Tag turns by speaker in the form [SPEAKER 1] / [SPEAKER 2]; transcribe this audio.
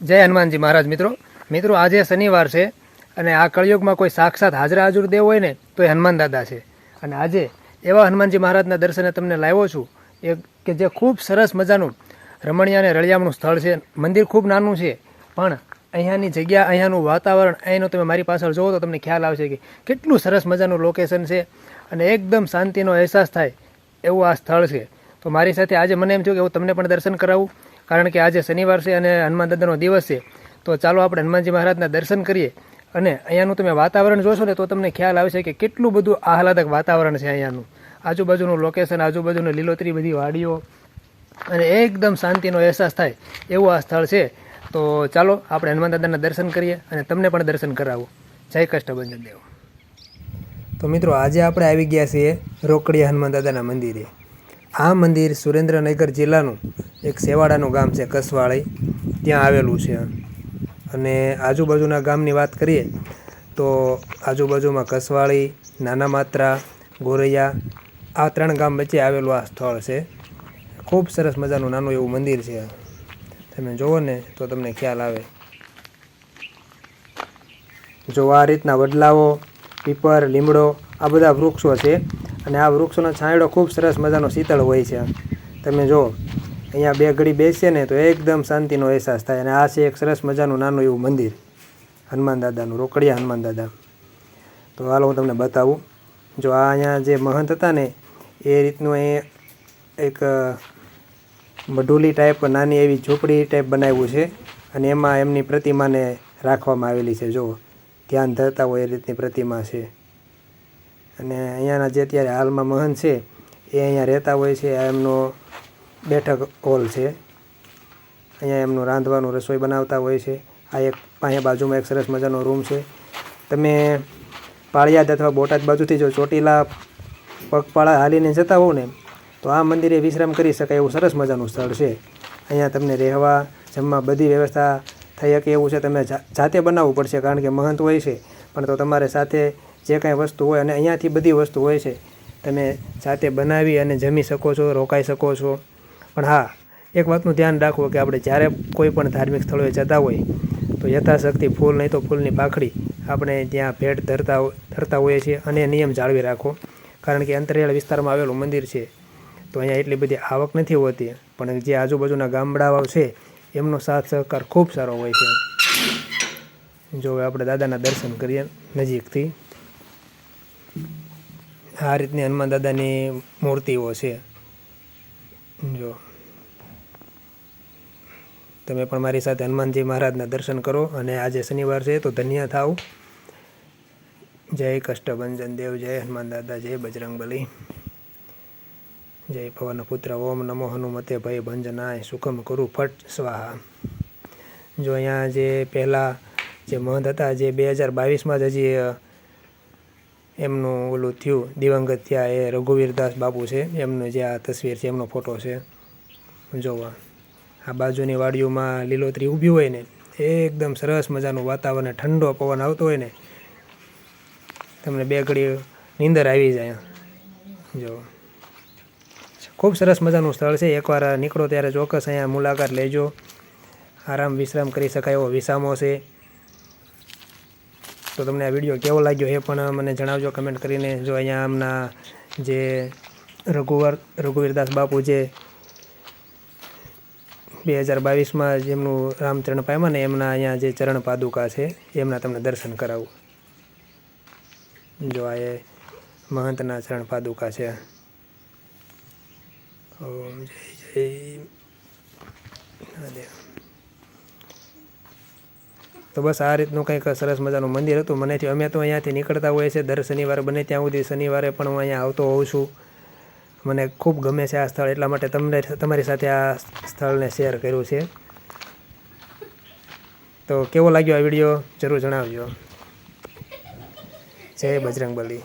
[SPEAKER 1] જય હનુમાનજી મહારાજ. મિત્રો આજે શનિવાર છે અને આ કળિયુગમાં કોઈ સાક્ષાત હાજરા હાજર દેવ હોય ને તો એ હનુમાન દાદા છે. અને આજે એવા હનુમાનજી મહારાજના દર્શને તમને લાવ્યો છું કે જે ખૂબ સરસ મજાનું રમણીય અને રળિયામણું સ્થળ છે. મંદિર ખૂબ નાનું છે પણ અહીંયાની જગ્યા, અહીંયાનું વાતાવરણ, અહીંનું તમે મારી પાછળ જોવો તો તમને ખ્યાલ આવશે કે કેટલું સરસ મજાનું લોકેશન છે અને એકદમ શાંતિનો અહેસાસ થાય એવું આ સ્થળ છે. તો મારી સાથે આજે મને એમ થયું કે હું તમને પણ દર્શન કરાવું, કારણ કે આજે શનિવાર છે અને હનુમાન દાદાનો દિવસ છે. તો ચાલો આપણે હનુમાનજી મહારાજના દર્શન કરીએ. અને અહીંયાનું તમે વાતાવરણ જોશો ને તો તમને ખ્યાલ આવશે કે કેટલું બધું આહલાદક વાતાવરણ છે અહીંયાનું. આજુબાજુનું લોકેશન, આજુબાજુની લીલોતરી બધી વાડીઓ અને એકદમ શાંતિનો અહેસાસ થાય એવું આ સ્થળ છે. તો ચાલો આપણે હનુમાન દાદાના દર્શન કરીએ અને તમને પણ દર્શન કરાવું. જય કષ્ટભંજન દેવ. તો મિત્રો આજે આપણે આવી ગયા છીએ રોકડિયા હનુમાન દાદાના મંદિરે. આ મંદિર સુરેન્દ્રનગર જિલ્લાનું એક સેવાડાનું ગામ છે કસવાળી, ત્યાં આવેલું છે. અને આજુબાજુના ગામની વાત કરીએ તો આજુબાજુમાં કસવાળી, નાના માત્રા, ગોરૈયા, આ 3 ગામ વચ્ચે આવેલું આ સ્થળ છે. ખૂબ સરસ મજાનું નાનું એવું મંદિર છે. તમે જુઓ ને તો તમને ખ્યાલ આવે. જો આ રીતના વડલાઓ, પીપર, લીમડો, આ બધા વૃક્ષો છે અને આ વૃક્ષોનો છાંયડો ખૂબ સરસ મજાનો શીતળ હોય છે. તમે જો અહીંયા 2 ઘડી બેસીએ ને તો એકદમ શાંતિનો અહેસાસ થાય. અને આ છે એક સરસ મજાનું નાનું એવું મંદિર હનુમાન દાદાનું, રોકડિયા હનુમાન દાદા. તો હાલો હું તમને બતાવું. જો આ અહીંયા જે મહંત હતા ને એ રીતનું અહીં એક મઢુલી ટાઈપ, નાની એવી ઝૂંપડી ટાઈપ બનાવ્યું છે અને એમાં એમની પ્રતિમાને રાખવામાં આવેલી છે. જો ધ્યાન ધરતા હોય એ રીતની પ્રતિમા છે. અને અહીંયાના જે અત્યારે હાલમાં મહંત છે એ અહીંયા રહેતા હોય છે. આ એમનો બેઠક હોલ છે. અહીંયા એમનું રાંધવાનું, રસોઈ બનાવતા હોય છે. આ એક અહીંયા બાજુમાં એક સરસ મજાનો રૂમ છે. તમે પાળિયાદ અથવા બોટાદ બાજુથી જો ચોટીલા પગપાળા હાલીને જતા હોવ ને તો આ મંદિરે વિશ્રામ કરી શકાય એવું સરસ મજાનું સ્થળ છે. અહીંયા તમને રહેવા, જમવા બધી વ્યવસ્થા થઈ શકે એવું છે. તમે જાતે બનાવવું પડશે કારણ કે મહંત હોય છે, પણ તો તમારે સાથે જે કાંઈ વસ્તુ હોય અને અહીંયાથી બધી વસ્તુ હોય છે, તમે જાતે બનાવી અને જમી શકો છો, રોકાઈ શકો છો. પણ હા, એક વાતનું ધ્યાન રાખવું કે આપણે જ્યારે કોઈ પણ ધાર્મિક સ્થળોએ જતા હોય તો યથાશક્તિ ફૂલ નહીં તો ફૂલની પાખડી આપણે ત્યાં ભેટ ધરતા હોઈએ છીએ અને નિયમ જાળવી રાખો. કારણ કે અંતરિયાળ વિસ્તારમાં આવેલું મંદિર છે તો અહીંયા એટલી બધી આવક નથી હોતી, પણ જે આજુબાજુના ગામડાઓ છે એમનો સાથ સહકાર ખૂબ સારો હોય છે. જો હવે આપણે દાદાના દર્શન કરીએ નજીકથી. આ રીતની હનુમાન દાદાની મૂર્તિઓ છે. જો તમે પણ મારી સાથે હનુમાનજી મહારાજના દર્શન કરો અને આજે શનિવાર છે તો ધન્ય થાવ. જય કષ્ટભંજન દેવ, જય હનુમાન દાદા, જય બજરંગબલી, જય પવન પુત્ર, ઓમ નમો હનુમતે ભય ભંજનાય, સુખમ કરું ફટ સ્વાહા. જો અહીંયા જે પહેલાં જે મહંત હતા, જે 2022માં જ હજી એમનું ઓલું થયું, દિવંગત થયા, એ રઘુવીરદાસ બાપુ છે. એમનો જે આ તસવીર છે, એમનો ફોટો છે. જોવા આ બાજુની વાડીઓમાં લીલોતરી ઊભી હોય ને એકદમ સરસ મજાનું વાતાવરણ, ઠંડો પવન આવતો હોય ને તમને 2 ઘડી નીંદર આવી જાય. જો ખૂબ સરસ મજાનું સ્થળ છે. એકવાર નીકળો ત્યારે ચોક્કસ અહીંયા મુલાકાત લેજો. આરામ વિશ્રામ કરી શકાય એવો વિસામો છે. તો તમને આ વિડીયો કેવો લાગ્યો એ પણ મને જણાવજો કમેન્ટ કરીને. જો અહીંયા આમના જે રઘુવીરદાસ બાપુ જે 2022માં જેમનું રામચરણ પામ્યા ને એમના અહીંયા જે ચરણ પાદુકા છે એમના તમને દર્શન કરાવું. જો આ એ મહંતના ચરણ પાદુકા છે. ઓમ જય જય મહાદેવ. તો બસ આ રીતનું કંઈક સરસ મજાનું મંદિર હતું. અમે તો અહીંયાથી નીકળતા હોઈએ છીએ દર શનિવારે, બને ત્યાં સુધી શનિવારે પણ હું અહીંયા આવતો હોઉં છું. મને ખૂબ ગમે છે આ સ્થળ, એટલા માટે તમારી સાથે આ સ્થળને શેર કર્યું છે. તો કેવો લાગ્યો આ વિડીયો જરૂર જણાવજો. જય બજરંગબલી.